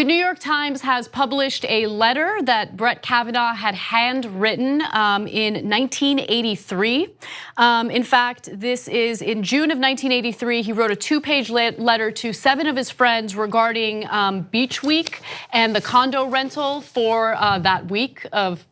The New York Times has published a letter that Brett Kavanaugh had handwritten in 1983. In fact, this is in June of 1983. He wrote a 2-page letter to 7 of his friends regarding Beach Week and the condo rental for that week of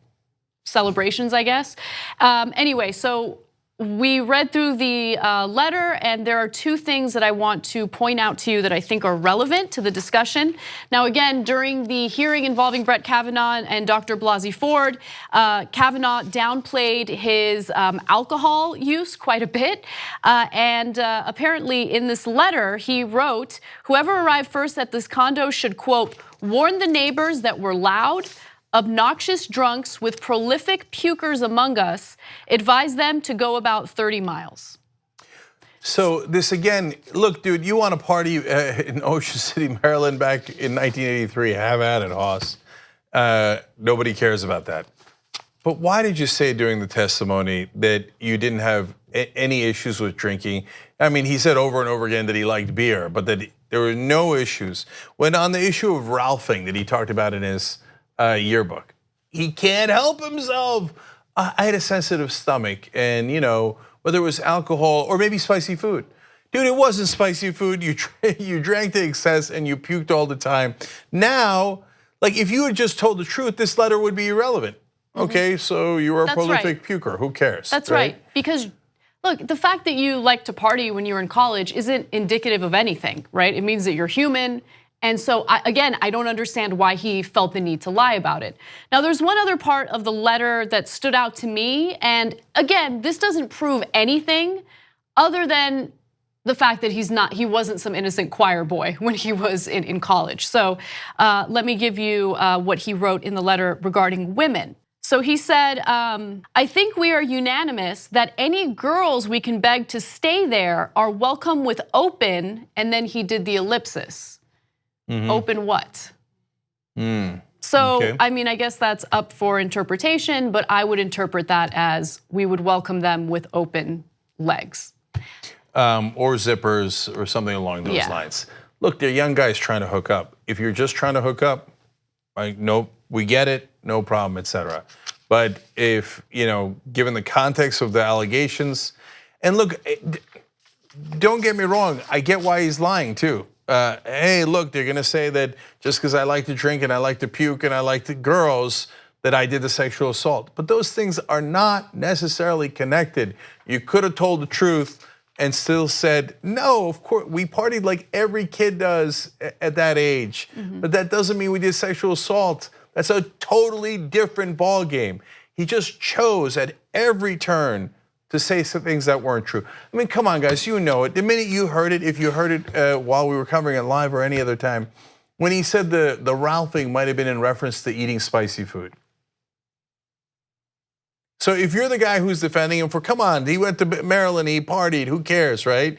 celebrations, I guess. Anyway, so we read through the letter, and there are 2 things that I want to point out to you that I think are relevant to the discussion. Now, again, during the hearing involving Brett Kavanaugh and Dr. Blasey Ford, Kavanaugh downplayed his alcohol use quite a bit. And apparently in this letter, he wrote, whoever arrived first at this condo should, quote, warn the neighbors that we're loud, obnoxious drunks with prolific pukers among us, advise them to go about 30 miles. So this again, look, dude, you want to party in Ocean City, Maryland back in 1983, have at it, Hoss. Nobody cares about that. But why did you say during the testimony that you didn't have any issues with drinking? I mean, he said over and over again that he liked beer, but that there were no issues. When on the issue of ralphing that he talked about in his yearbook, he can't help himself. I had a sensitive stomach, and whether it was alcohol or maybe spicy food. Dude, it wasn't spicy food. You drank to excess and you puked all the time. Now, like if you had just told the truth, this letter would be irrelevant. Okay, so you were a prolific puker. Who cares? That's right. Because look, the fact that you like to party when you were in college isn't indicative of anything, right? It means that you're human. And so, again, I don't understand why he felt the need to lie about it. Now, there's one other part of the letter that stood out to me. And again, this doesn't prove anything other than the fact that he wasn't some innocent choir boy when he was in college. So let me give you what he wrote in the letter regarding women. So he said, I think we are unanimous that any girls we can beg to stay there are welcome with open, and then he did the ellipsis. Open what? So, okay. I mean, I guess that's up for interpretation, but I would interpret that as we would welcome them with open legs. Or zippers or something along those lines. Look, they're young guys trying to hook up. If you're just trying to hook up, right, no, we get it, no problem, etc. But if, given the context of the allegations, and look, don't get me wrong, I get why he's lying too. Hey, look, they're gonna say that just because I like to drink and I like to puke and I like the girls that I did the sexual assault. But those things are not necessarily connected. You could have told the truth and still said, no, of course, we partied like every kid does at that age. But that doesn't mean we did sexual assault. That's a totally different ball game. He just chose at every turn to say some things that weren't true. I mean, come on, guys, you know it. The minute you heard it, if you heard it while we were covering it live or any other time, when he said the ralphing might have been in reference to eating spicy food. So if you're the guy who's defending him for, come on, he went to Maryland, he partied, who cares, right?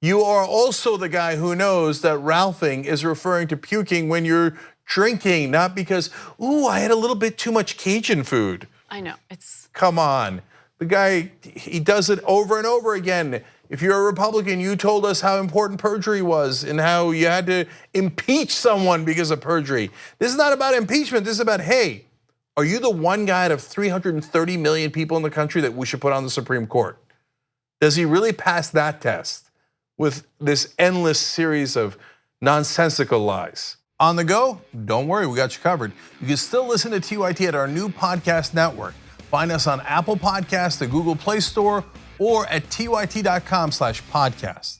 You are also the guy who knows that ralphing is referring to puking when you're drinking, not because, ooh, I had a little bit too much Cajun food. I know, it's. Come on. The guy, he does it over and over again. If you're a Republican, you told us how important perjury was and how you had to impeach someone because of perjury. This is not about impeachment, this is about, hey, are you the one guy out of 330 million people in the country that we should put on the Supreme Court? Does he really pass that test with this endless series of nonsensical lies? On the go? Don't worry, we got you covered. You can still listen to TYT at our new podcast network. Find us on Apple Podcasts, the Google Play Store, or at tyt.com/podcast.